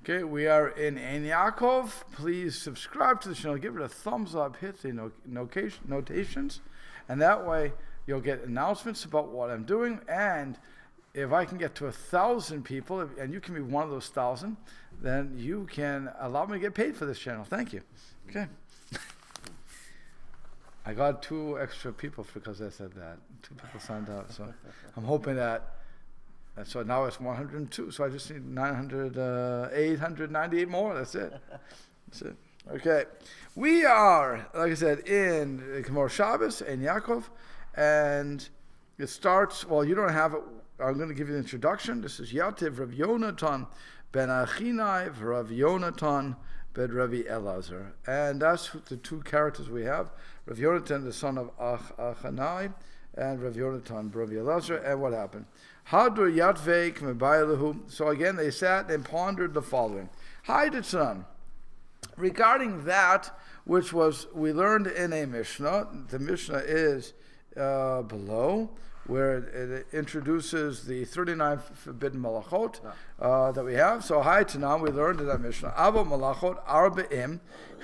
Okay, we are in Yaakov. Please subscribe to the channel, give it a thumbs up, hit the notations, and that way you'll get announcements about what I'm doing. And if I can get to 1,000 people, and you can be one of those 1,000, then you can allow me to get paid for this channel. Thank you. Okay. I got 2 extra people because I said that. 2 people signed up, so I'm hoping that. And so now it's 102. So I just need 898 more. That's it. That's it. Okay. We are, like I said, in Gemara Shabbos and Yaakov, and it starts. Well, you don't have it. I'm going to give you the introduction. This is Yativ Rav Yonatan ben Achinai Rav Yonatan ben Ravi Elazar, and that's the 2 characters we have. Rav Yonatan, the son of Achinai, and Rav Yonatan ben Ravi Elazar. And what happened? Hadur Yatveik Mebayalahu. So again, they sat and pondered the following. Haiditzan. Regarding that which was we learned in a Mishnah, the Mishnah is below, where it introduces the 39 forbidden malachot that we have. So Haitanam, we learned in that Mishnah. Avo malachot arba'im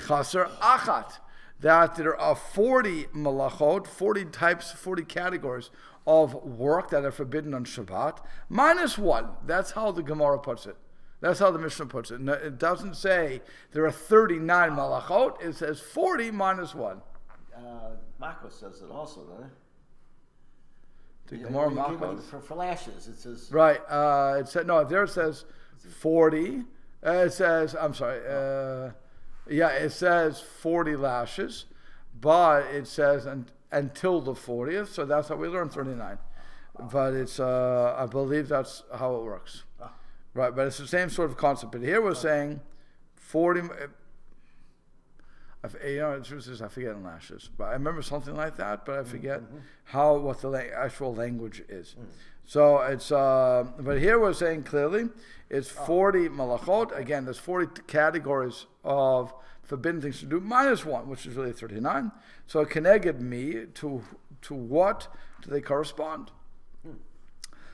chaser achat. That there are 40 malachot, 40 types, 40 categories of work that are forbidden on Shabbat, minus 1. That's how the Gemara puts it. That's how the Mishnah puts it. It doesn't say there are 39 malachot. It says 40 minus 1. Makos says it also, doesn't it? The Gemara Makos. For lashes, it says... Right. It said, no, there it says 40. It says, I'm sorry, it says 40 lashes, but it says until the 40th, so that's how we learn 39. But it's, I believe that's how it works. Right, but it's the same sort of concept. But here we're saying 40, the truth is I forget in lashes, but I remember something like that, but I forget what the actual language is. So it's, but here we're saying clearly it's 40 malachot. Again, there's 40 categories of forbidden things to do, minus 1, which is really 39. So keneged me, to what do they correspond?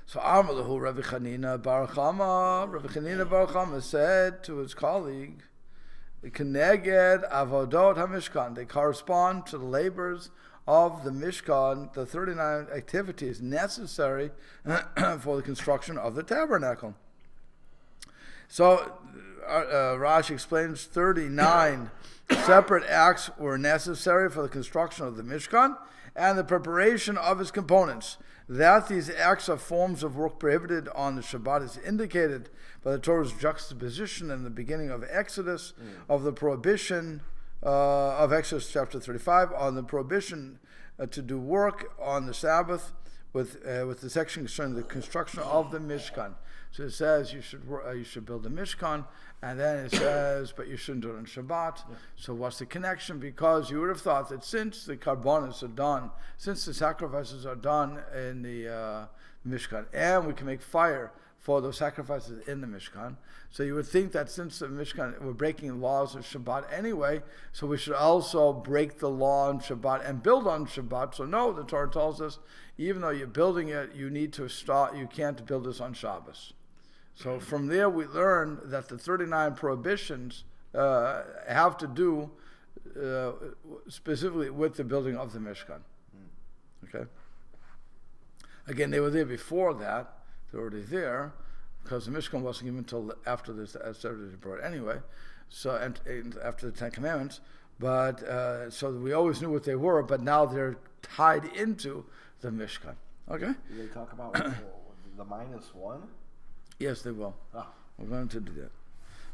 So Amalahu Rabbi Chanina Bar Chama said to his colleague, keneged avodot hamishkan, they correspond to the labors of the Mishkan, the 39 activities necessary for the construction of the tabernacle. So Rashi explains 39 separate acts were necessary for the construction of the Mishkan and the preparation of its components. That these acts are forms of work prohibited on the Shabbat is indicated by the Torah's juxtaposition in the beginning of Exodus, of the prohibition of Exodus chapter 35, on the prohibition to do work on the Sabbath, with the section concerning the construction of the Mishkan. So it says you should build a Mishkan, and then it says, but you shouldn't do it on Shabbat. Yeah. So what's the connection? Because you would have thought that since the karbonos are done, since the sacrifices are done in the Mishkan, and we can make fire for those sacrifices in the Mishkan, so you would think that since the Mishkan, we're breaking laws of Shabbat anyway, so we should also break the law on Shabbat and build on Shabbat. So no, the Torah tells us, even though you're building it, you need to start, you can't build this on Shabbos. So from there we learn that the 39 prohibitions have to do specifically with the building of the Mishkan. Okay. Again, they were there before that. They're already there because the Mishkan wasn't given until after the Saturday brought anyway. So and after the 10 Commandments, but so we always knew what they were. But now they're tied into the Mishkan. Okay. Do they talk about the minus 1? Yes, they will. We're going to do that.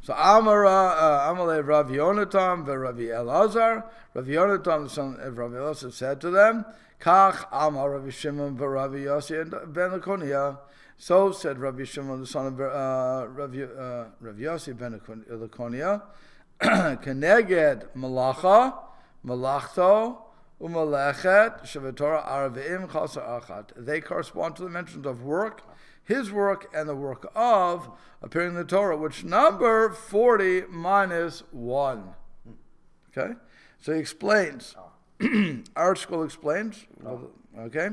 So Amalei Rav Yonatan Ravi Elazar. Rav Yonatan, the son of Ravi Elazar, said to them, Kach Amar Ravi Shimon Ravi Yossi ben Lakonia. So said Rabbi Shimon, the son of Rav Yossi ben Lakonia, Keneged malacha, malachto, umalechet, shevatorah arveim chaser achat. They correspond to the mentions of work, his work, and the work of appearing in the Torah, which number 40 minus 1. Okay? So he explains. Our school explains. Okay?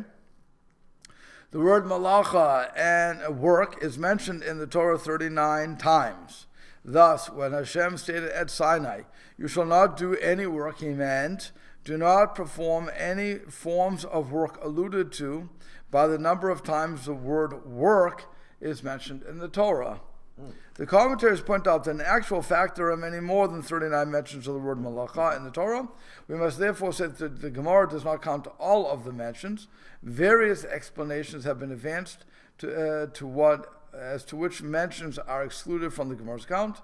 The word malacha and work is mentioned in the Torah 39 times. Thus, when Hashem stated at Sinai, "You shall not do any work," he meant, do not perform any forms of work alluded to by the number of times the word work is mentioned in the Torah. The commentaries point out that in actual fact there are many more than 39 mentions of the word malacha in the Torah. We must therefore say that the Gemara does not count all of the mentions. Various explanations have been advanced as to which mentions are excluded from the Gemara's count.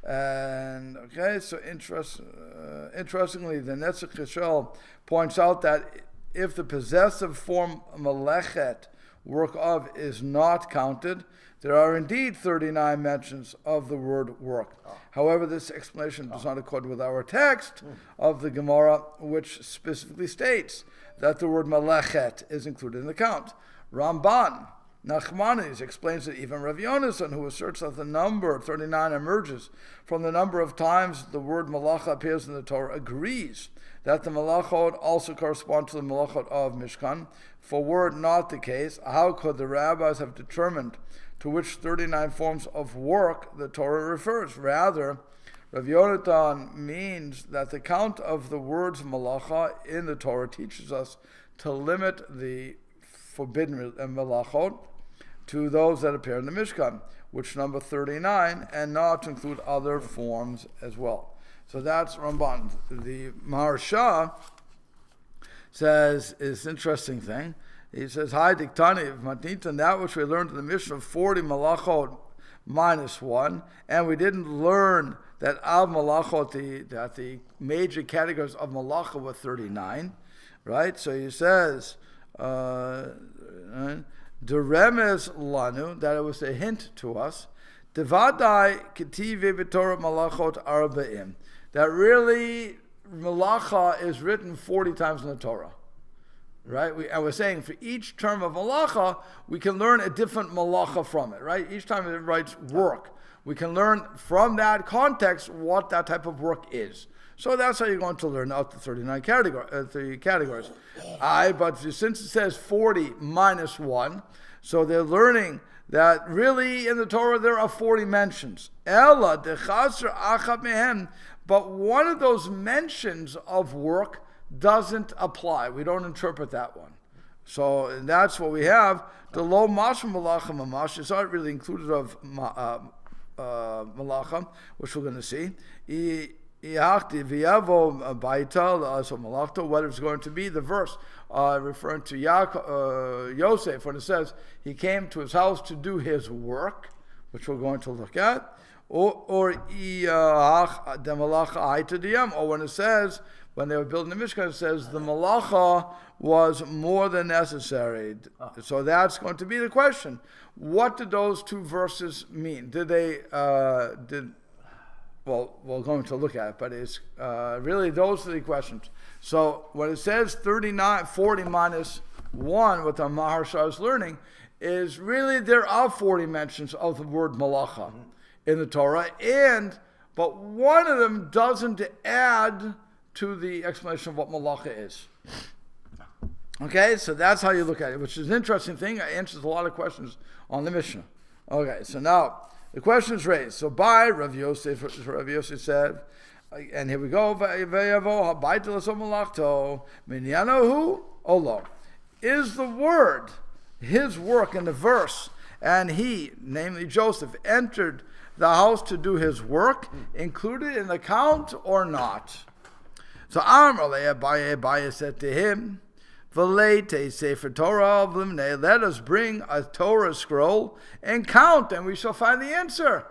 And so interestingly, the Netzach Yishel points out that if the possessive form malechet, work of, is not counted, there are indeed 39 mentions of the word work. However, this explanation does not accord with our text of the Gemara, which specifically states that the word malechet is included in the count. Ramban Nachmanides explains that even Rav Yonasan, who asserts that the number 39 emerges from the number of times the word malacha appears in the Torah, agrees that the malachot also correspond to the malachot of Mishkan. For were it not the case, how could the rabbis have determined to which 39 forms of work the Torah refers? Rather, Rav Yonatan means that the count of the words malacha in the Torah teaches us to limit the forbidden malachot to those that appear in the Mishkan, which number 39, and not to include other forms as well. So that's Ramban. The Maharsha says, it's an interesting thing. He says, Hi, Diktani, Matnitan, that which we learned in the Mishnah of 40 malachot minus 1, and we didn't learn that Av malachot, that the major categories of malacha were 39, right? So he says, Deremes lanu, that it was a hint to us, Devadai ketive b'Torah malachot arba'im, that really malacha is written 40 times in the Torah, right? And we're saying for each term of malacha, we can learn a different malacha from it, right? Each time it writes work, we can learn from that context what that type of work is. So that's how you're going to learn out the 39 categories. But since it says 40 minus 1, so they're learning that really in the Torah there are 40 mentions. Ella dechaser achad mehem, but one of those mentions of work doesn't apply. We don't interpret that one. So that's what we have. The lo mashma malacha mamash is not really included of malacha, which we're going to see. Whether it's going to be the verse referring to Yaakov, Yosef, when it says he came to his house to do his work, which we're going to look at, or when it says, when they were building the Mishkan, it says the malacha was more than necessary. So that's going to be the question. What did those two verses mean? Well, we're going to look at it, but it's really those are the questions. So when it says 40 minus 1, what the Maharsha is learning is really there are 40 mentions of the word malacha in the Torah, but one of them doesn't add to the explanation of what malacha is. Okay, so that's how you look at it, which is an interesting thing. It answers a lot of questions on the Mishnah. Okay, so now the question is raised. So by Rav Yosef said, and here we go, is the word, his work in the verse, and he, namely Joseph, entered the house to do his work, included in the count or not? So Abaye said to him, V'leite Sefer Torah of Limnei, let us bring a Torah scroll and count, and we shall find the answer.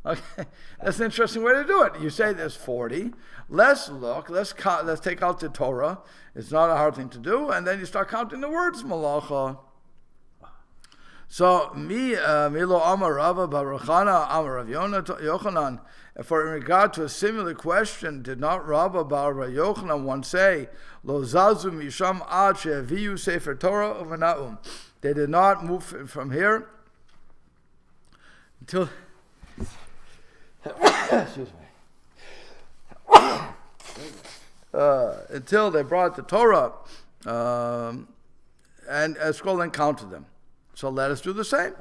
Okay, that's an interesting way to do it. You say there's 40. Let's look. Let's take out the Torah. It's not a hard thing to do, and then you start counting the words malacha. So Milo Amar Rava Baruchana Amar Rav Yochanan. For in regard to a similar question, did not Rabba Bar Yochanan once say, Lo zazu misham ad she'aviyu sefer Torah u'v'na'um? They did not move from here until excuse me, until they brought the Torah and a scroll and counted them. So let us do the same.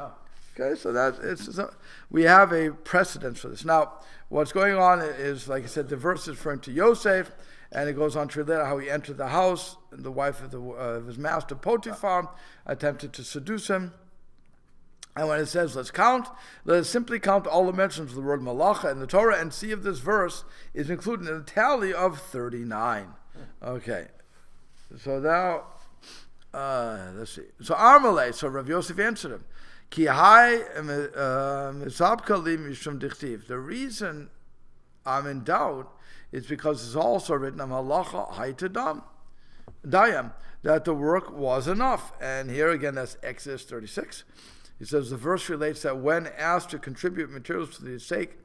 Okay, so we have a precedence for this. Now, what's going on is, like I said, the verse is referring to Yosef, and it goes on to relate how he entered the house. The wife of his master Potiphar attempted to seduce him. And when it says, let us simply count all the mentions of the word malacha in the Torah and see if this verse is included in a tally of 39. Okay. So now, let's see. So Armalei, so Rav Yosef answered him, Ki hai misabka li mishum dichtiv. The reason I'm in doubt is because it's also written on malacha hai tadam, dayam, that the work was enough. And here again, that's Exodus 36. He says the verse relates that when asked to contribute materials for the sake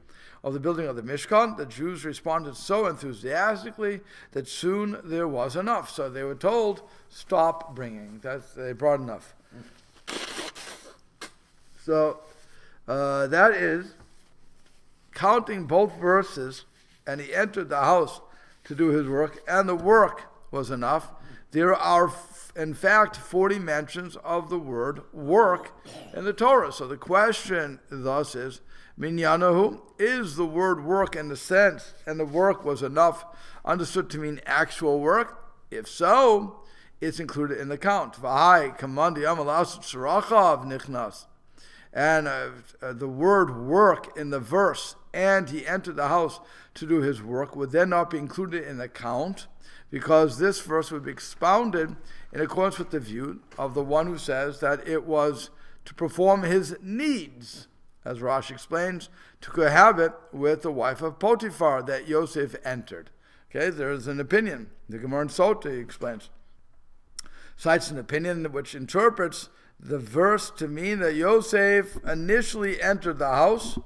of the building of the Mishkan, the Jews responded so enthusiastically that soon there was enough. So they were told, stop bringing. They brought enough. So that is counting both verses, and he entered the house to do his work, and the work was enough. There are, in fact, 40 mentions of the word work in the Torah. So the question thus is, Minyanahu, is the word work in the sense, and the work was enough, understood to mean actual work? If so, it's included in the count. V'hai kamandi amalas tzarachav nichnas. And the word work in the verse, and he entered the house to do his work, would then not be included in the count, because this verse would be expounded in accordance with the view of the one who says that it was to perform his needs, as Rashi explains, to cohabit with the wife of Potiphar that Yosef entered. Okay, there is an opinion. The Gemara in Sota explains, cites an opinion which interprets the verse to mean that Yosef initially entered the house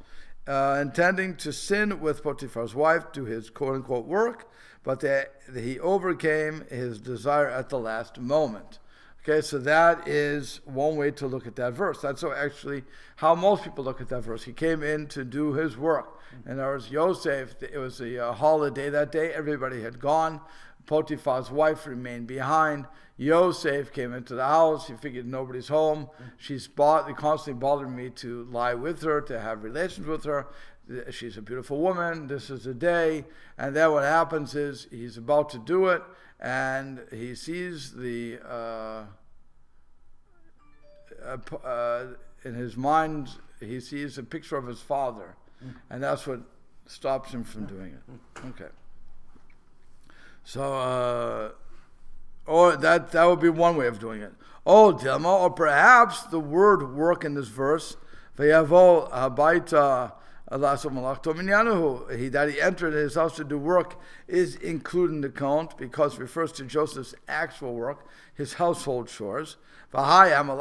intending to sin with Potiphar's wife, do his quote-unquote work, but that he overcame his desire at the last moment. Okay, so that is one way to look at that verse. That's actually how most people look at that verse. He came in to do his work. And there was Yosef, it was a holiday that day, everybody had gone. Potiphar's wife remained behind. Yosef came into the house. He figured nobody's home. She's constantly bothering me to lie with her, to have relations with her. She's a beautiful woman. This is the day. And then what happens is he's about to do it, and he sees in his mind, he sees a picture of his father. And that's what stops him from doing it. Okay. So, or that would be one way of doing it. Oh, Dilma, or perhaps the word work in this verse, Vayavo habaita alaso malachto minyanuhu, that he entered his house to do work, is included in the count because it refers to Joseph's actual work, his household chores. And when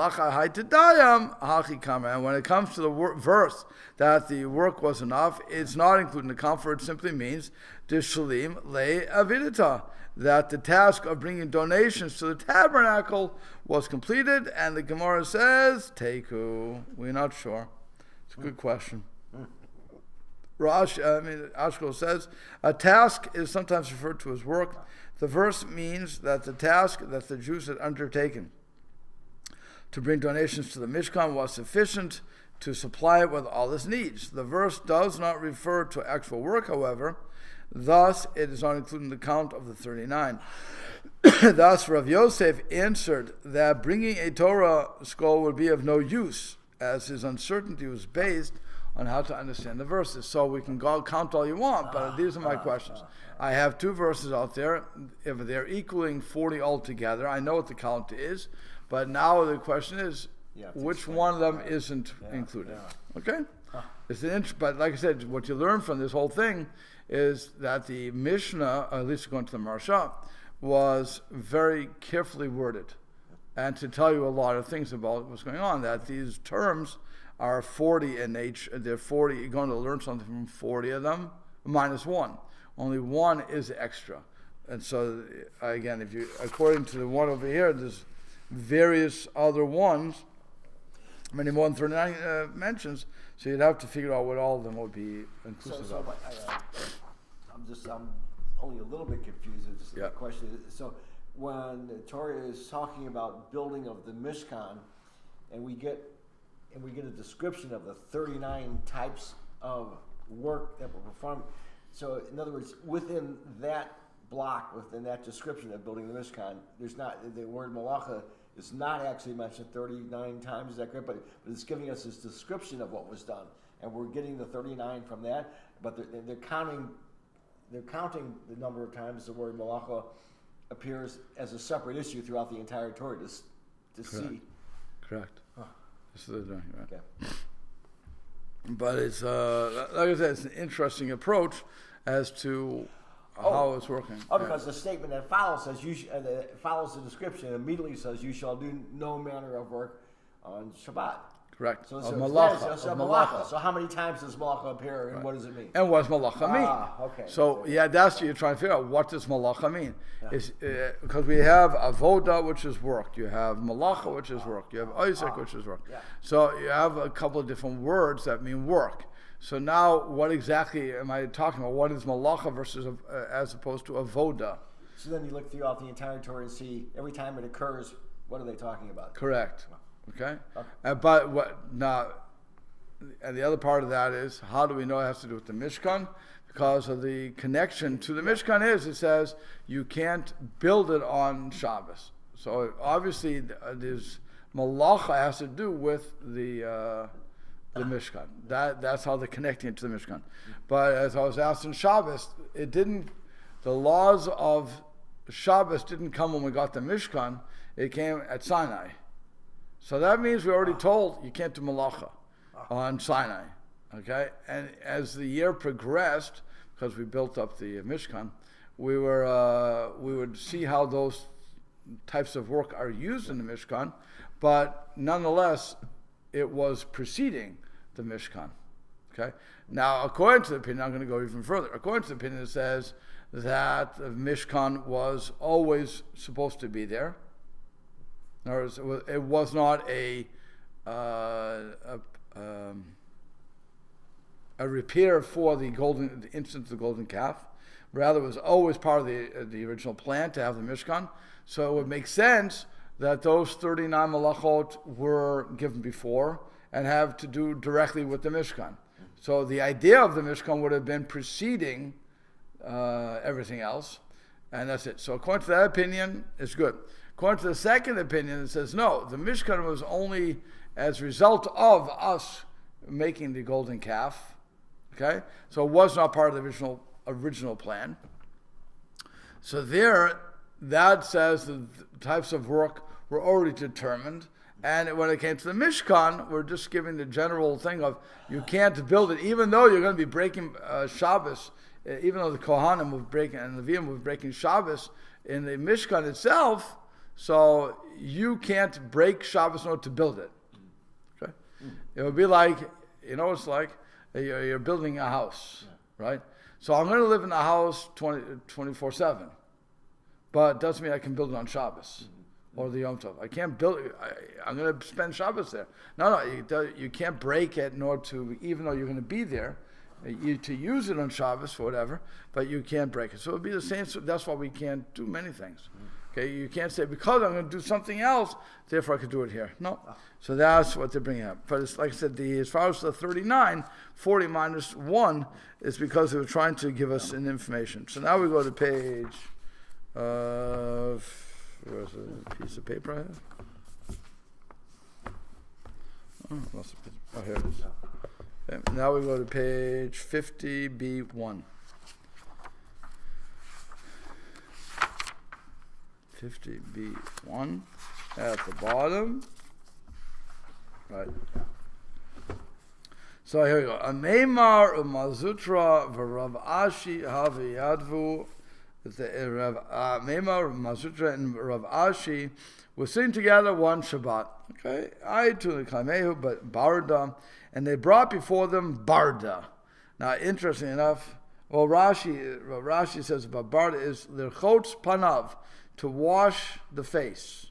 it comes to the verse that the work was enough, it's not included in the count, for it simply means dishalim le avidita, that the task of bringing donations to the tabernacle was completed, and the Gemara says, Teiku. We're not sure. It's a good question. Ashkel says, a task is sometimes referred to as work. The verse means that the task that the Jews had undertaken to bring donations to the Mishkan was sufficient to supply it with all its needs. The verse does not refer to actual work, however. Thus, it is not included in the count of the 39. Thus, Rav Yosef answered that bringing a Torah scroll would be of no use, as his uncertainty was based on how to understand the verses. So we can go count all you want, but these are my questions. I have two verses out there. If they're equaling 40 altogether, I know what the count is, but now the question is, which one of them isn't included? Okay? It's but like I said, what you learn from this whole thing is that the Mishna, at least according to the Marsha, was very carefully worded, and to tell you a lot of things about what's going on, that these terms are 40 in nature. They're 40. You're going to learn something from 40 of them, minus one. Only one is extra. And so, again, if you, according to the one over here, there's various other ones, many more than 39 mentions, so you'd have to figure out what all of them would be inclusive of. I'm only a little bit confused. It's just a question. So when the Torah is talking about building of the Mishkan, and we get and we get a description of the 39 types of work that were performed. So, in other words, within that block, within that description of building the Mishkan, there's not the word malacha is not actually mentioned 39 times. Is that correct? But it's giving us this description of what was done, and we're getting the 39 from that. But they're counting the number of times the word malacha appears as a separate issue throughout the entire Torah to see. Correct. Huh. That's what they're doing, right? Okay. But it's like I said, it's an interesting approach as to how it's working. Oh, because the statement that follows says follows the description immediately says you shall do no manner of work on Shabbat. Correct. So malacha. So how many times does malacha appear, and what does it mean? And what does malacha mean? Okay. So that's what you're trying to figure out. What does malacha mean? It's because we have avoda, which is work. You have malacha, which is work. You have Isaac, which is work. Yeah. So you have a couple of different words that mean work. So now, what exactly am I talking about? What is malacha versus as opposed to avoda? So then you look throughout the entire Torah and see every time it occurs, what are they talking about? Correct. Okay. But what now? And the other part of that is, how do we know it has to do with the Mishkan? Because of the connection to the Mishkan it says you can't build it on Shabbos. So obviously, this malacha has to do with the Mishkan. That's how they're connecting it to the Mishkan. But as I was asked in Shabbos, the laws of Shabbos didn't come when we got the Mishkan. It came at Sinai. So that means we already told you can't do malacha on Sinai, okay? And as the year progressed, because we built up the Mishkan, we would see how those types of work are used in the Mishkan, but nonetheless, it was preceding the Mishkan, okay? Now, according to the opinion, I'm going to go even further. According to the opinion, it says that the Mishkan was always supposed to be there. In other words, it was not a repair for the instance of the golden calf. Rather, it was always part of the original plan to have the Mishkan. So it would make sense that those 39 malachot were given before and have to do directly with the Mishkan. So the idea of the Mishkan would have been preceding everything else, and that's it. So according to that opinion, it's good. According to the second opinion, it says no, the Mishkan was only as a result of us making the golden calf. Okay? So it was not part of the original plan. So that says the types of work were already determined. And when it came to the Mishkan, we're just giving the general thing of you can't build it, even though you're going to be breaking Shabbos, even though the Kohanim were breaking and the Leviim were breaking Shabbos in the Mishkan itself. So you can't break Shabbos in order to build it. Okay? It would be like, it's like you're building a house, right? So I'm going to live in the house 24/7, but it doesn't mean I can build it on Shabbos or the Yom Tov. I can't build it. I'm going to spend Shabbos there. No, you can't break it in order to, even though you're going to be there, to use it on Shabbos for whatever, but you can't break it. So it would be the same. So that's why we can't do many things. Okay, you can't say, because I'm going to do something else, therefore I could do it here. No. So that's what they're bringing up. But it's, like I said, as far as the 39, 40 minus 1 is because they were trying to give us an information. So now we go to page, where's the piece of paper I have? Oh, here it is. Okay, now we go to page 50B1. 50B1 at the bottom. Right. So here we go. Ameimar u'mazutra v'Rav Ashi haviyadvu. Ameimar u'mazutra and Rav Ashi were sitting together one Shabbat. Okay. I to the Kamehu, but Barda, and they brought before them Barda. Now, interesting enough, Rashi says about Barda is l'chotz panav, to wash the face.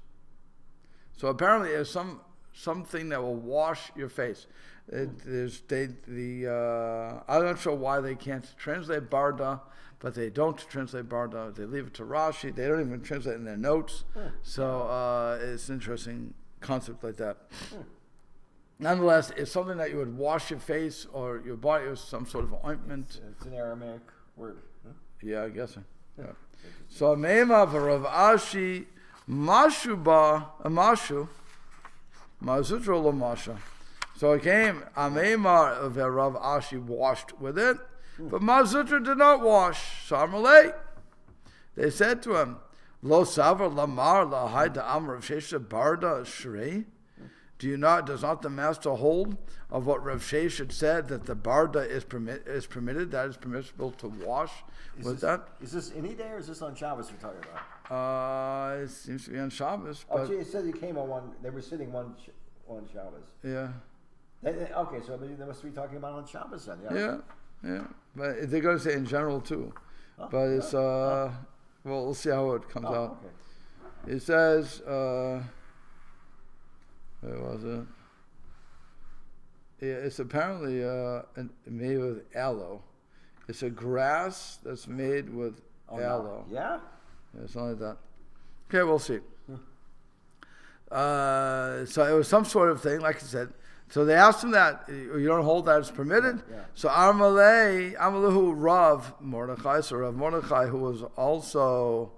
So apparently there's something that will wash your face. I'm not sure why they can't translate Barda, but they don't translate Barda. They leave it to Rashi. They don't even translate it in their notes. So it's an interesting concept like that. nonetheless, it's something that you would wash your face or your body with some sort of ointment. It's an Aramaic word. Huh? Yeah, I guess so. Yeah. So, Meima v'Rav Ashi mashu ba mashu mazutra lo masha. So it came Ameimar v'Rav Ashi washed with it, but Mazutra did not wash. So Amalei, they said to him, Lo savar lamar lahai da'am Rav Shesha barda shrei. Does not the master hold of what Rav Shesha said that the barda is permitted, that is permissible to wash with that? Is this any day or is this on Shabbos we're talking about? It seems to be on Shabbos. But it said he came on one. They were sitting one Shabbos. Yeah. Okay, so they must be talking about on Shabbos then. Yeah. But they're going to say in general too. But it's well, we'll see how it comes out. Okay. It says, where was it? Yeah, it's apparently made with aloe. It's a grass that's made with aloe. No. Yeah? Yeah, something like that. Okay, we'll see. So it was some sort of thing, like I said. So they asked him that, you don't hold that it's permitted? Yeah. So Amalahu Rav Mordechai, so Rav Mordechai, who was also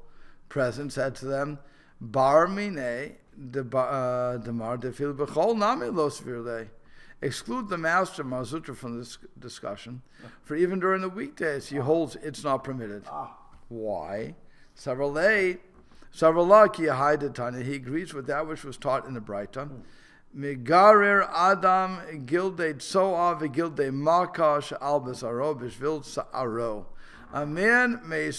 present, said to them, Bar mine demar defil b'chol nami lo svirle. Exclude the master Mazutra from this discussion, for even during the weekdays he holds it's not permitted. Why? Several laki ahai Tanya. He agrees with that which was taught in the Braita. Megarir Adam gilde tsoa v'gilde makash albus aro b'shvil sa'aro. A man may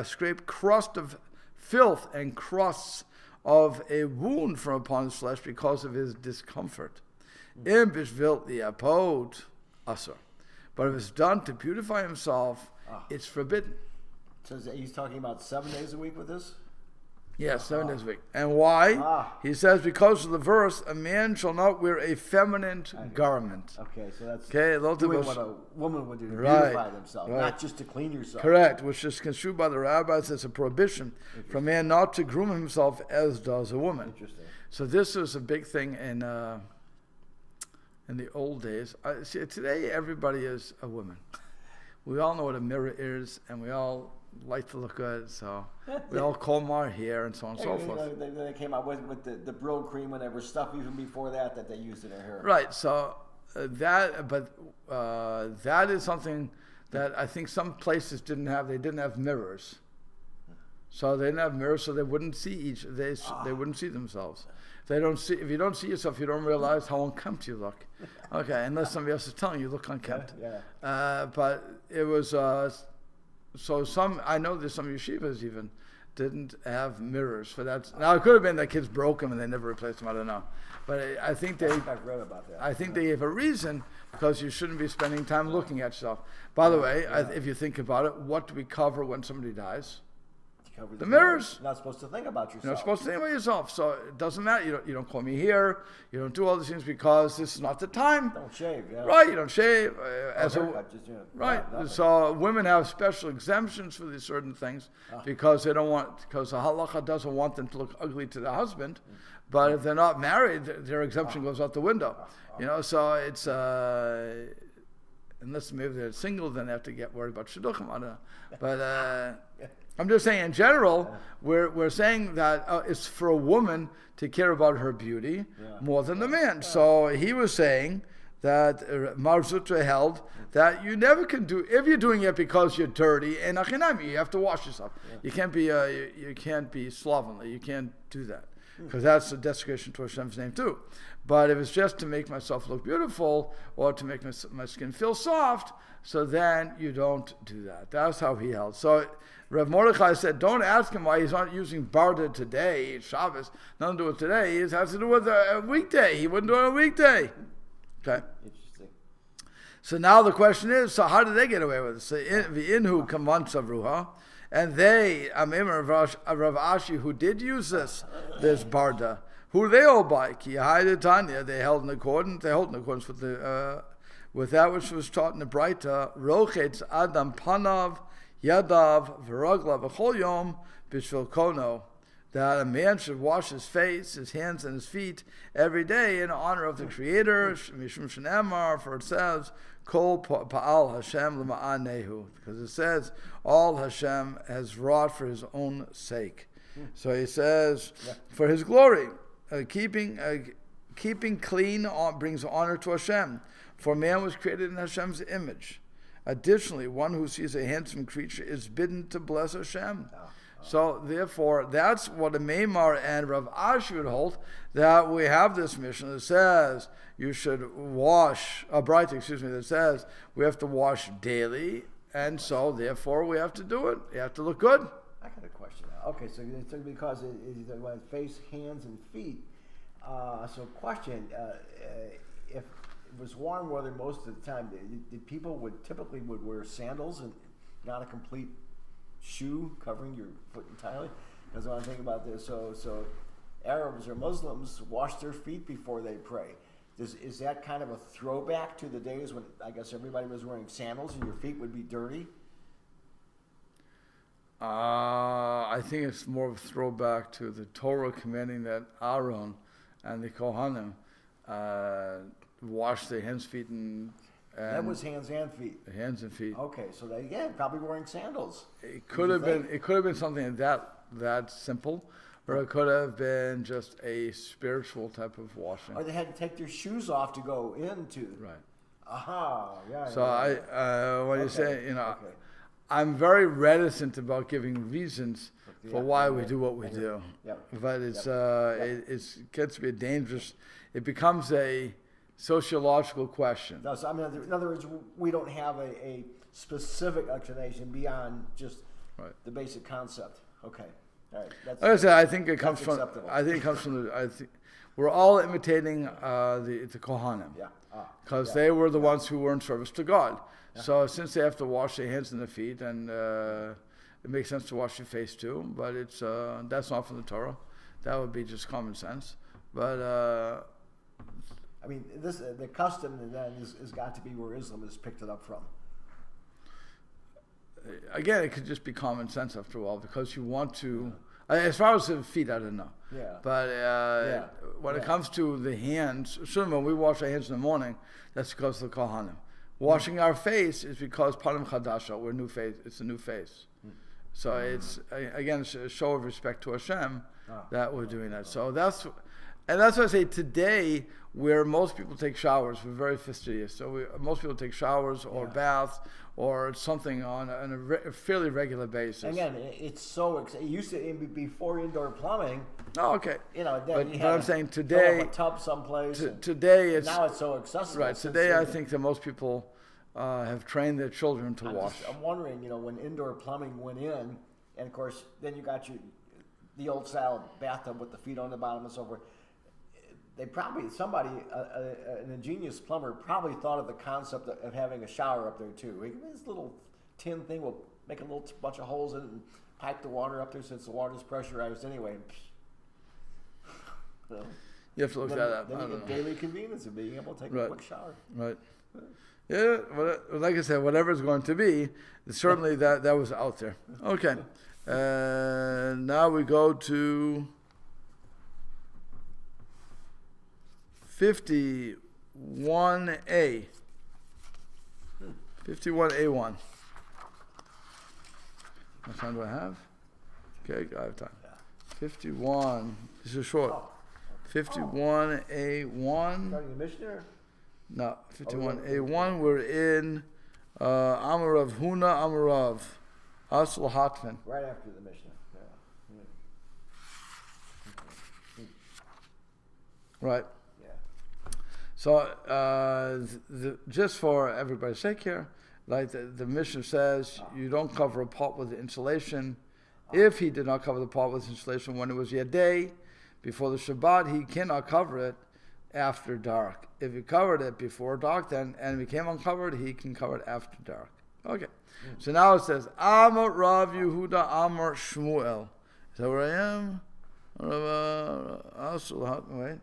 scrape crust of filth and crusts of a wound from upon his flesh because of his discomfort. Im b'shvil liapod asur. But if it's done to beautify himself, it's forbidden. So he's talking about 7 days a week with this? Yes, 7 days a week. And why? He says, because of the verse, a man shall not wear a feminine garment. Okay, so that's doing what a woman would do to beautify themselves, not just to clean yourself. Correct, which is construed by the rabbis as a prohibition for a man not to groom himself as does a woman. Interesting. So this was a big thing in the old days. See, today everybody is a woman. We all know what a mirror is, and we all like to look good, so we all comb our hair and so on and so forth. They came out with the Brill cream and there was stuff even before that they used in their hair. Right, so that is something that I think some places didn't have. They didn't have mirrors. So they didn't have mirrors, so they wouldn't see they wouldn't see themselves. If you don't see yourself, you don't realize how unkempt you look. Okay, unless somebody else is telling you look unkempt. Yeah. But it was so I know there's some yeshivas even didn't have mirrors for that. Now it could have been that kids broke them and they never replaced them. I don't know, but I think I've read about that. I think they gave a reason because you shouldn't be spending time looking at yourself. By the way, if you think about it, what do we cover when somebody dies? The mirrors. You're not supposed to think about yourself. You're not supposed to think about yourself. So it doesn't matter. You don't call me here. You don't do all these things because this is not the time. Don't shave. Yeah. Right. You don't shave. Right. So women have special exemptions for these certain things because they don't because the halacha doesn't want them to look ugly to the husband. But if they're not married, their exemption goes out the window. So it's unless maybe they're single, then they have to get worried about shidduchim. I don't know. But I'm just saying, in general, we're saying that it's for a woman to care about her beauty more than the man. So he was saying that Mar Zutra held that you never can do if you're doing it because you're dirty and achinami, you have to wash yourself. You can't be slovenly. You can't do that because that's a desecration to Hashem's name too. But if it's just to make myself look beautiful or to make my skin feel soft, so then you don't do that. That's how he held. So Rav Mordechai said, don't ask him why he's not using barda today, Shabbos. Nothing to do with today. It has to do with a weekday. He wouldn't do it on a weekday. Okay. Interesting. So now the question is, so how did they get away with it? So V'inhu kaman savruha, and they, Amim Rav Ashi, who did use this barda, who they all by? Ki Tanya, they hold in accordance with that which was taught in the Braita, Rochetz Adam Panav Yadav V'ragla V'chol Yom B'shvil Kono that a man should wash his face, his hands, and his feet every day in honor of the Creator. Mishum Shenamar, for it says, Kol Pa'al Hashem L'ma'anehu, because it says, all Hashem has wrought for his own sake. So he says, for his glory, keeping clean brings honor to Hashem, for man was created in Hashem's image. Additionally, one who sees a handsome creature is bidden to bless Hashem. So therefore, that's what a Maimar and Rav Ashi would hold, that we have this mission that says you should wash, a bright, that says we have to wash daily, and so therefore we have to do it. You have to look good. I got a question now. Okay, so because it's face, hands, and feet. So question, if it was warm weather most of the time, did people typically wear sandals and not a complete shoe covering your foot entirely? Because when I think about this, so Arabs or Muslims wash their feet before they pray. Is that kind of a throwback to the days when I guess everybody was wearing sandals and your feet would be dirty? I think it's more of a throwback to the Torah commanding that Aaron and the Kohanim wash their hands, feet, and that was hands and feet. Hands and feet. Okay, so they probably wearing sandals. It could have been. It could have been something that simple, or it could have been just a spiritual type of washing. Or they had to take their shoes off to go into. Right. Aha. Yeah. So when you say, I'm very reticent about giving reasons for why we do what we do. But it gets to be dangerous. It becomes a sociological question. No, so I mean, in other words, we don't have a specific explanation beyond just the basic concept. Okay, all right. Like I said, I think it comes from. Acceptable. I think it comes from. I think we're all imitating the Kohanim. Because they were the ones who were in service to God. So since they have to wash their hands and their feet, and it makes sense to wash your face too, but it's that's not from the Torah. That would be just common sense. But I mean, the custom then has got to be where Islam has picked it up from. Again, it could just be common sense after all, because you want to. As far as the feet, I don't know. But when it comes to the hands, certainly when we wash our hands in the morning, that's because of the Kohanim. Washing our face is because Panim Chadasha, we're new face. It's a new face. So it's again a show of respect to Hashem that we're doing that. So that's why I say today, where most people take showers, we're very fastidious. So most people take showers or baths or something on a fairly regular basis. Again, it's so it used to before indoor plumbing. Oh, okay. But I'm saying today, a tub someplace. Today now it's so accessible. Right. Today, I think that most people have trained their children to wash. I'm wondering, when indoor plumbing went in, and of course, then you got the old style bathtub with the feet on the bottom and so forth. They probably, an ingenious plumber probably thought of the concept of having a shower up there too. This little tin thing will make a little bunch of holes in it and pipe the water up there since the water's pressurized anyway. You have to look that up. Then you get daily convenience of being able to take a quick shower. Right. Yeah, like I said, whatever it's going to be, certainly that was out there. Okay. Now we go to 51A. 51A1. How much time do I have? Okay, I have time. 51. This is short. 51A1. Starting the Mishna? No, 51A1. We're in Amarav Huna Amarav. Asl Hatvan. Right after the Mishna. Right. So, just for everybody's sake here, like the Mishnah says, you don't cover a pot with insulation. If he did not cover the pot with insulation when it was Yadei, before the Shabbat, he cannot cover it after dark. If he covered it before dark, then and it became uncovered, he can cover it after dark. Okay. So now it says, Amar Rav Yehuda Amar Shmuel. Is that where I am? Wait.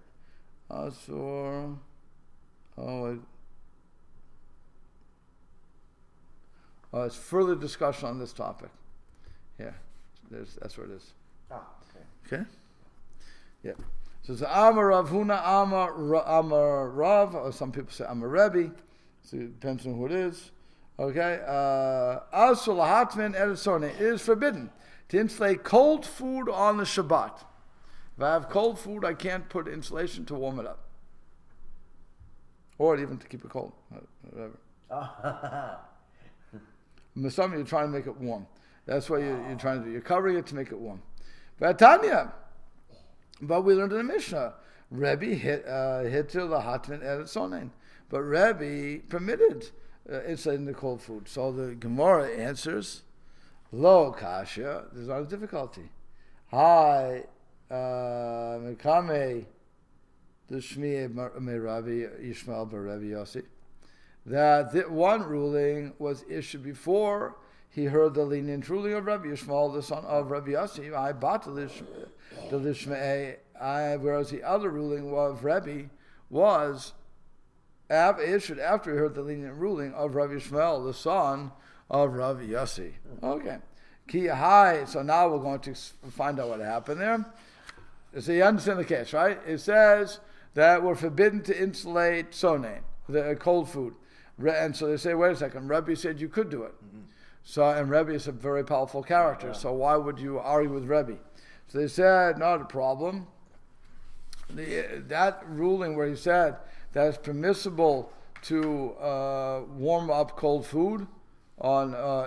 Asur. Oh, wait. Oh, it's further discussion on this topic. Yeah, that's where it is. Okay? Yeah. So it's Amar Rav Huna, Amar Rav, or some people say Amar Rebbe. So it depends on who it is. Okay? Asul Hatmin Eretzone. It is forbidden to insulate cold food on the Shabbat. If I have cold food, I can't put insulation to warm it up. Or even to keep it cold. Whatever. Some you're trying to make it warm. That's what you're trying to do. You're covering it to make it warm. But Tanya, but we learned in the Mishnah, Rebbe hit the hatmin eretzonen. But Rebbe permitted insulating the cold food. So the Gemara answers, Lo kasha, there's not a difficulty. Hi, Mekame, the Shmi me Rabbi Yishmael bar Rabbi Yossi. That one ruling was issued before he heard the lenient ruling of Rabbi Yishmael, the son of Rabbi Yossi. I bought the Lishmei, whereas the other ruling of Rabbi was issued after he heard the lenient ruling of Rabbi Yishmael, the son of Rabbi Yossi. Okay. So now we're going to find out what happened there. So you understand the case, right? It says that we're forbidden to insulate sonain, the cold food. And so they say, wait a second, Rebbe said you could do it. Mm-hmm. So, and Rebbe is a very powerful character, so why would you argue with Rebbe? So they said, not a problem. That ruling where he said that it's permissible to warm up cold food,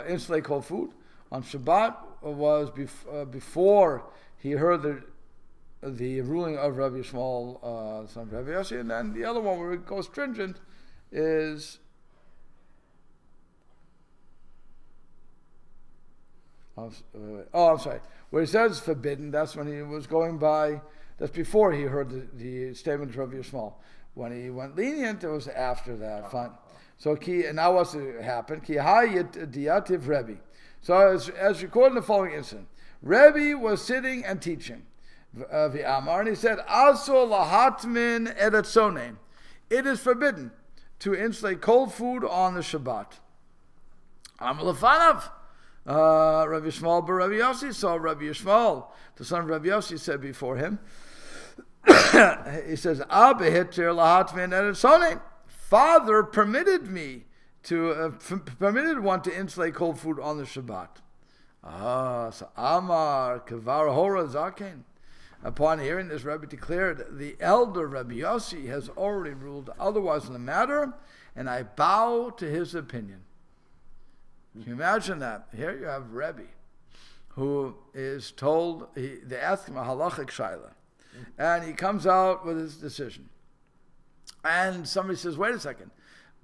insulate cold food, on Shabbat was before he heard the ruling of Rabbi Yishmael, son of Rabbi Yossi, and then the other one where it goes stringent is I'm sorry. Where he says forbidden, that's when he was going by. That's before he heard the statement of Rabbi Yishmael. When he went lenient, it was after that. Fine. So and now what's happened? Ki hayit diativ Rebbe. So as recorded in the following incident, Rebbe was sitting and teaching. V'amar, and he said, "Asur lahatmin eretzonen." It is forbidden to insulate cold food on the Shabbat. Amar lefanav. Rabbi Yishmael bar Rabbi Yossi. So Rabbi Yishmael, the son of Rabbi Yossi, said before him, he says, "Abehitir lahatmin eretzonen." Father permitted me to permitted one to insulate cold food on the Shabbat. So Amar Kavar Hora Zaken. Upon hearing this, Rebbe declared, the elder Rabbi Yossi has already ruled otherwise in the matter, and I bow to his opinion. Can you imagine that? Here you have Rebbe, who is told, they ask him a halachic shaila, and he comes out with his decision. And somebody says, wait a second,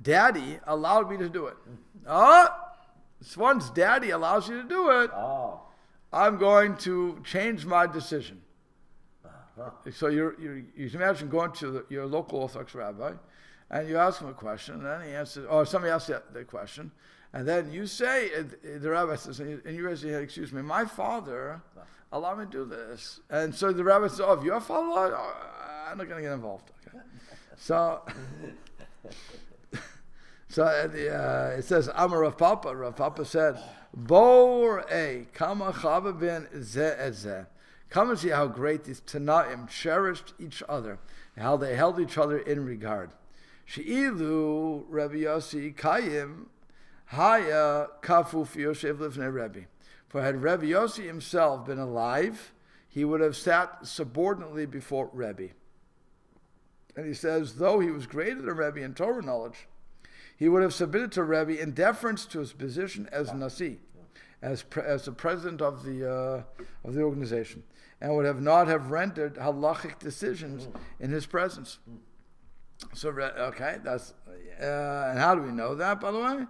Daddy allowed me to do it. Once Daddy allows you to do it, I'm going to change my decision. So you imagine going to your local Orthodox rabbi, and you ask him a question, and then he answers, or somebody asks the question, and then you say, the rabbi says, and you raise your hand, excuse me, my father allowed me to do this. And so the rabbi says, if your father allowed, I'm not going to get involved. Okay. So it says, Amar Rav Papa. Rav Papa said, Bor kama chava ben zeh et zeh. Come and see how great these Tanaim cherished each other, and how they held each other in regard. She'ilu Rabbi Yossi Kayim Haya Kafu Yoshev Lifnei Rebbe. For had Rabbi Yossi himself been alive, he would have sat subordinately before Rebbe. And he says, though he was greater than Rebbe in Torah knowledge, he would have submitted to Rebbe in deference to his position as Nasi, as the president of the organization, and would not have rendered halachic decisions in his presence. So, okay, that's and how do we know that? By the way,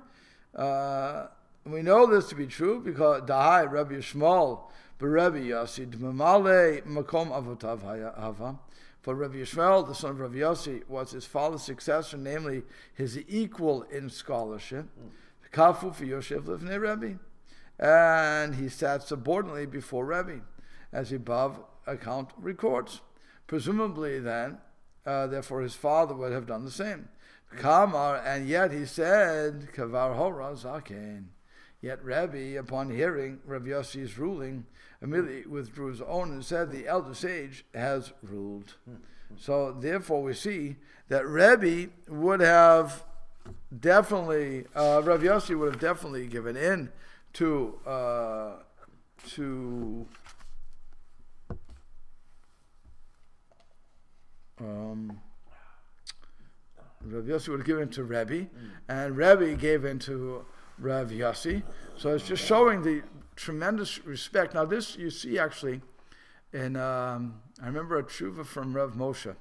we know this to be true because Dahai Rabbi Yishmael Rabbi Yossi D'Mamale Makom Avotav Hava. For Rabbi Yishmael, the son of Rabbi Yossi, was his father's successor, namely his equal in scholarship. Kafu for Yoshev Lifnei Rebbe. And he sat subordinately before Rebbe, as the above account records. Presumably then, therefore his father would have done the same. Kamar, and yet he said, Kavar Hora Zaken. Yet Rabbi, upon hearing Rav Yossi's ruling, immediately withdrew his own and said, the elder sage has ruled. So therefore we see that Rabbi would have definitely, Rav Yossi would have definitely given in to Rav Yossi would have given to Rebbe, and Rebbe gave in to Rav Yossi. So it's just showing the tremendous respect. Now this you see actually in, I remember a tshuva from Rav Moshe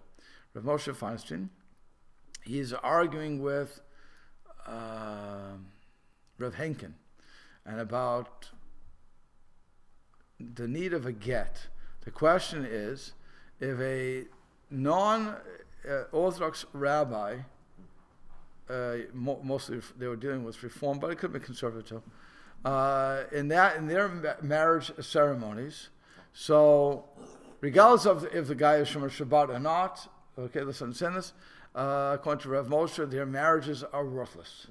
Feinstein. He's arguing with Rav Henkin and about the need of a get. The question is, if a non-Orthodox rabbi, mostly they were dealing with reform, but it could be conservative, in their marriage ceremonies, so regardless of if the guy is Shomer Shabbat or not, okay, let's understand this, according to Rav Moshe, their marriages are worthless.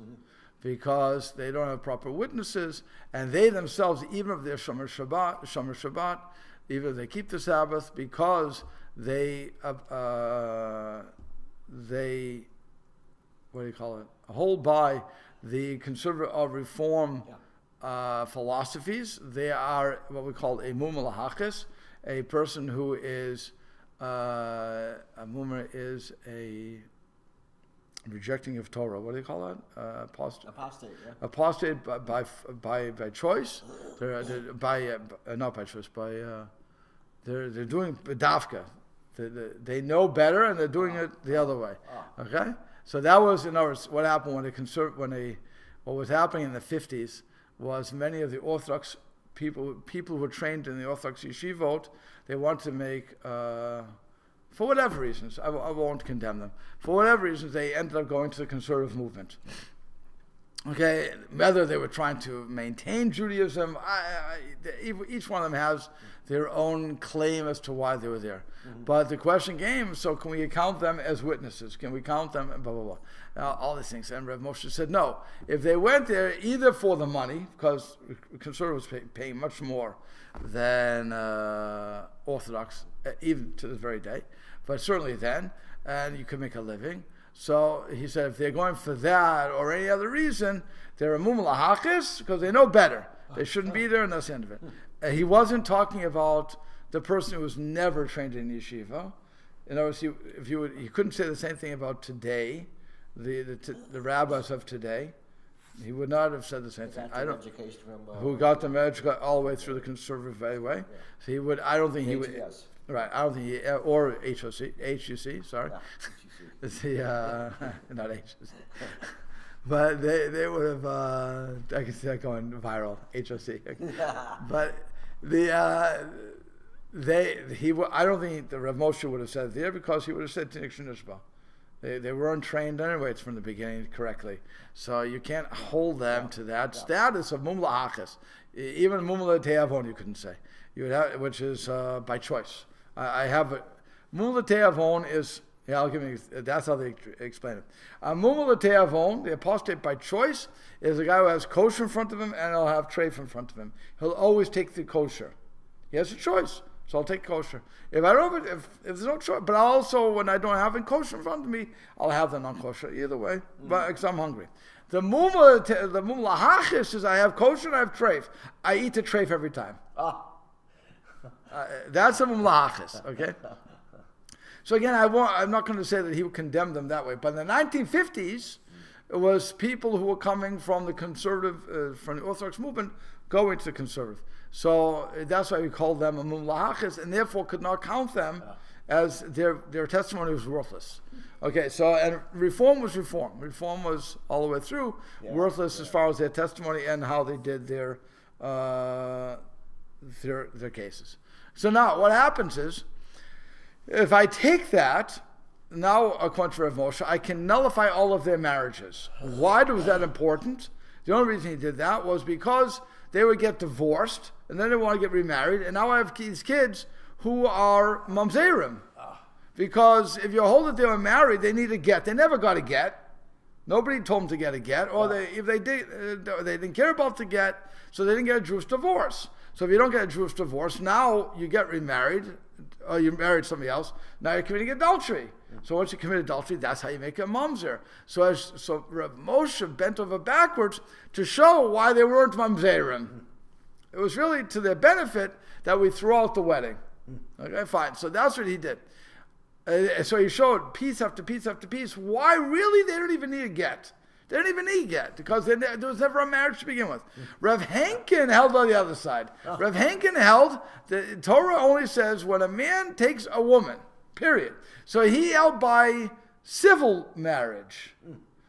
Because they don't have proper witnesses, and they themselves, even if they're Shomer Shabbat, even if they keep the Sabbath, because they hold by the conservative of reform philosophies. They are what we call a mumah, a person who is a mumah is a rejecting of Torah. What do they call that? Apostate. Apostate by choice. They're not by choice. They're doing dafka. They know better and they're doing it the other way. Okay. So that was, in other words, what happened what was happening in the 50s was many of the Orthodox people who were trained in the Orthodox yeshivot, they wanted to make. For whatever reasons, I won't condemn them. For whatever reasons, they ended up going to the conservative movement. Okay, whether they were trying to maintain Judaism, each one of them has their own claim as to why they were there. But the question came, so can we count them as witnesses? Can we count them? Blah, blah, blah. All these things. And Rav Moshe said, no. If they went there either for the money, because conservatives pay much more than Orthodox, even to this very day, but certainly then, and you could make a living. So he said, if they're going for that or any other reason, they're a mumah because they know better. They shouldn't be there, and that's the end of it. He wasn't talking about the person who was never trained in yeshiva. In other words, he couldn't say the same thing about today, the rabbis of today. He would not have said the same thing. Who got the education all the way through the conservative way. Yeah. So he would. I don't think he would. Yes. Right. I don't think he or HUC. Sorry. Yeah, not HUC. But they would have. I can see that going viral. HOC. But I don't think the Rav Moshe would have said it there because he would have said Tinik Shnishba. They weren't trained anyways from the beginning correctly. So you can't hold them to that status of mumla achas. Even mumla te'avon you couldn't say. You would have, which is by choice. I have a mumla te'avon is, I'll give you, that's how they explain it. Mumla te'avon, the apostate by choice, is a guy who has kosher in front of him and he'll have treif in front of him. He'll always take the kosher. He has a choice. So I'll take kosher. If I don't, if there's no choice, but also when I don't have it kosher in front of me, I'll have the non-kosher either way. But because I'm hungry. The mumla hachis is I have kosher and I have treif. I eat the treif every time. That's the mumla hachis. Okay. So again, I'm not going to say that he would condemn them that way. But in the 1950s, it was people who were coming from the conservative, from the Orthodox movement, going to the conservative. So that's why we call them a mumlahachis, and therefore could not count them as their testimony was worthless. Okay, so and reform was reform. Reform was all the way through worthless as far as their testimony and how they did their cases. So now what happens is, if I take that, now according to Rav Moshe, I can nullify all of their marriages. Why was that important? The only reason he did that was because they would get divorced, and then they want to get remarried, and now I have these kids who are mamzerim. Because if you hold it they were married, they need a get. They never got a get. Nobody told them to get a get, or if they did, they didn't care about the get, so they didn't get a Jewish divorce. So if you don't get a Jewish divorce, now you get remarried, or you married somebody else. Now you're committing adultery. So once you commit adultery, that's how you make a mamzer. So Rav Moshe bent over backwards to show why they weren't mamzerim. It was really to their benefit that we threw out the wedding. Okay, fine. So that's what he did. So he showed piece after piece after piece why really they don't even need a get. They didn't even need a get because there was never a marriage to begin with. Rav Henkin held on the other side. Rav Henkin held the Torah only says when a man takes a woman, period. So he held by civil marriage.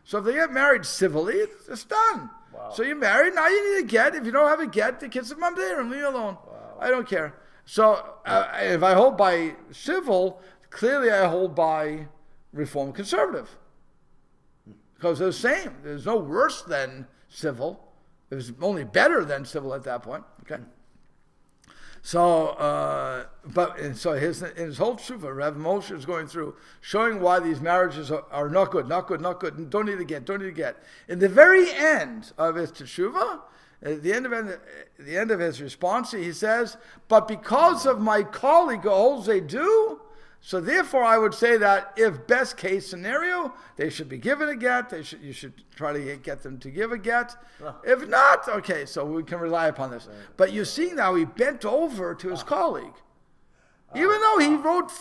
So if they get married civilly, it's done. Wow. So you're married, now you need a get. If you don't have a get, the kids are mamzerim, leave me alone. Wow. I don't care. So if I hold by civil, clearly I hold by Reform Conservative. Because they're the same. There's no worse than civil. There's only better than civil at that point. Okay. So, so his whole tshuva, Rav Moshe is going through, showing why these marriages are not good, don't need to get. In the very end of his tshuva, at the end of his response, he says, but because of my colleague who holds they do, so therefore I would say that if best case scenario, they should be given a get, you should try to get them to give a get. If not, okay, so we can rely upon this. But you see now he bent over to his colleague. Even though he wrote,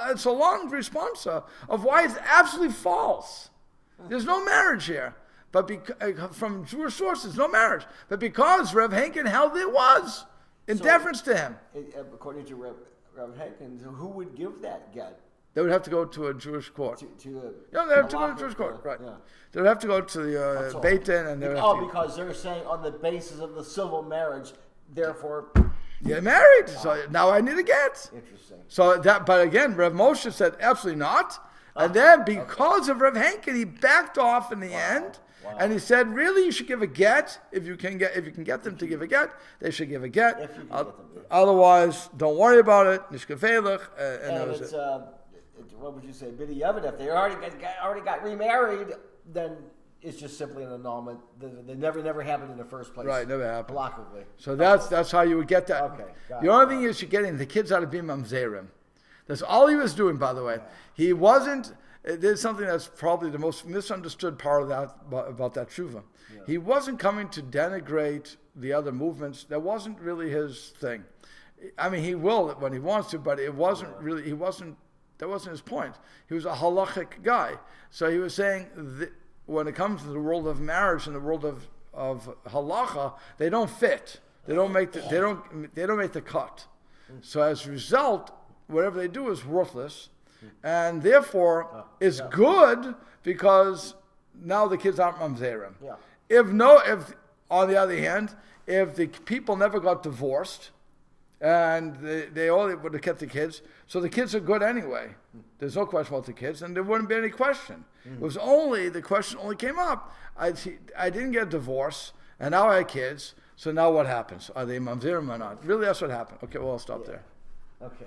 it's a long response of why it's absolutely false. There's no marriage here. But from Jewish sources, no marriage. But because Rev Henkin held it was, in deference to him. According to Rev Henkin, who would give that get? They would have to go to a Jewish court. They would have to go to a Jewish court, right. Yeah. They would have to go to the Beit Din and they would have to... because they're saying on the basis of the civil marriage, therefore... Get married, so now I need a get. Interesting. So but again, Rev Moshe said absolutely not. And then because of Rev Henkin, he backed off in the end. Wow. And he said, really, you should give a get. If you can get them to give a get, they should give a get. If you can get them to. Otherwise, don't worry about it. Nishkafelech. And that was what would you say? Bidi Yavin. If they already got remarried, then it's just simply an annulment. They never happened in the first place. Right, never happened. Blockably. So that's how you would get that. Okay. The only thing is you're getting the kids out of being mamzerim. That's all he was doing, by the way. Yeah. He wasn't. There's something that's probably the most misunderstood part of that about that tshuva. Yeah. He wasn't coming to denigrate the other movements. That wasn't really his thing. I mean, he will when he wants to, but it wasn't really. That wasn't his point. He was a halachic guy. So he was saying that when it comes to the world of marriage and the world of halacha, they don't fit. They don't make the cut. So as a result, whatever they do is worthless. And therefore, it's good because now the kids aren't mamzerim. Yeah. If on the other hand, if the people never got divorced and they only would have kept the kids, so the kids are good anyway. There's no question about the kids, and there wouldn't be any question. It was only the question only came up. I didn't get a divorce, and now I had kids. So now what happens? Are they mamzerim or not? Really, that's what happened. Okay, well, I'll stop there. Okay.